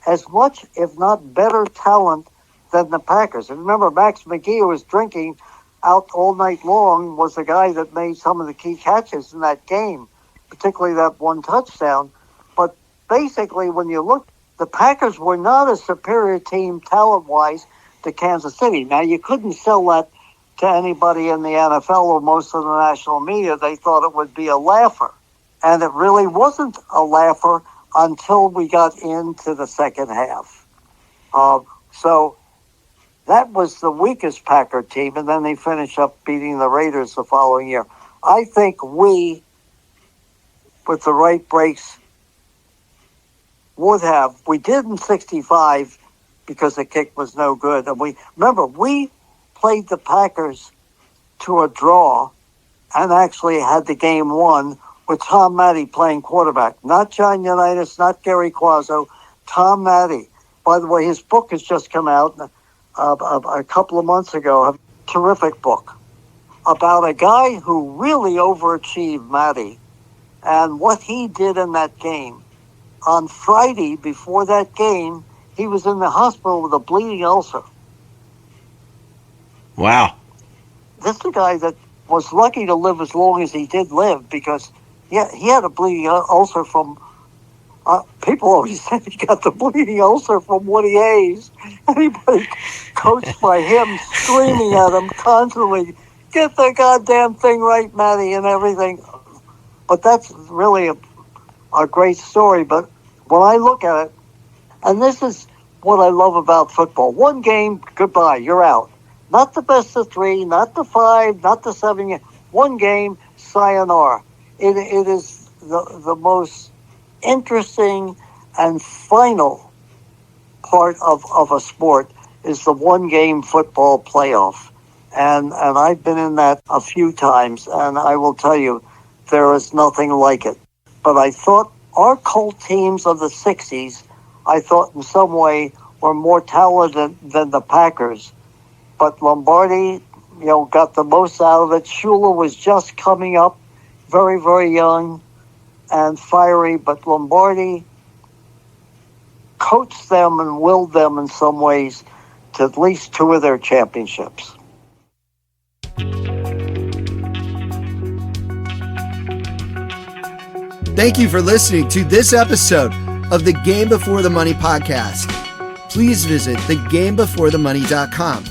as much, if not better, talent than the Packers. And remember, Max McGee, who was drinking out all night long, was the guy that made some of the key catches in that game, particularly that one touchdown. But basically, when you look, the Packers were not a superior team talent-wise to Kansas City. Now, you couldn't sell that to anybody in the NFL or most of the national media. They thought it would be a laugher. And it really wasn't a laugher until we got into the second half. So that was the weakest Packer team, and then they finished up beating the Raiders the following year. I think we, with the right breaks, would have. We did in '65 because the kick was no good. And we played the Packers to a draw and actually had the game won with Tom Matte playing quarterback. Not John Unitas, not Gary Quazzo, Tom Matte. By the way, his book has just come out a couple of months ago. A terrific book about a guy who really overachieved, Matte, and what he did in that game on Friday before that game, he was in the hospital with a bleeding ulcer. Wow. This is a guy that was lucky to live as long as he did live because he had a bleeding ulcer from, people always said he got the bleeding ulcer from Woody Hayes. Anybody coached by him screaming at him constantly, get the goddamn thing right, Matty, and everything. But that's really a great story. But when I look at it, and this is what I love about football. One game, goodbye, you're out. Not the best of 3, not the 5, not the 7. One game, sayonara. It is the most interesting and final part of a sport is the one-game football playoff. And I've been in that a few times, and I will tell you, there is nothing like it. But I thought our Colt teams of the 60s, I thought in some way were more talented than the Packers. But Lombardi, got the most out of it. Shula was just coming up, very, very young and fiery, but Lombardi coached them and willed them in some ways to at least 2 of their championships. Thank you for listening to this episode of the Game Before the Money podcast. Please visit thegamebeforethemoney.com.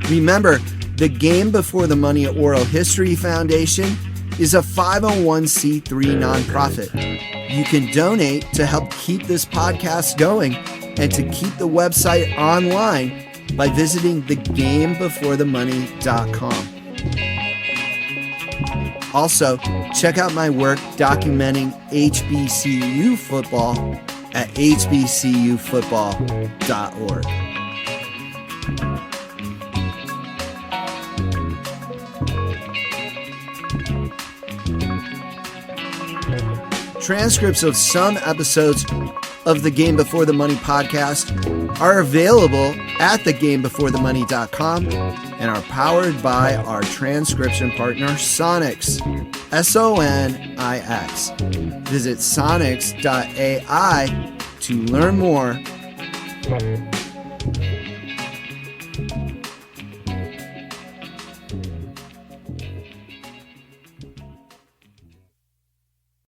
Remember, the Game Before the Money Oral History Foundation is a 501c3 nonprofit. You can donate to help keep this podcast going and to keep the website online by visiting thegamebeforethemoney.com. Also, check out my work documenting HBCU football at hbcufootball.org. Transcripts of some episodes of the Game Before the Money podcast are available at thegamebeforethemoney.com and are powered by our transcription partner, Sonix, Sonix. Visit sonix.ai to learn more.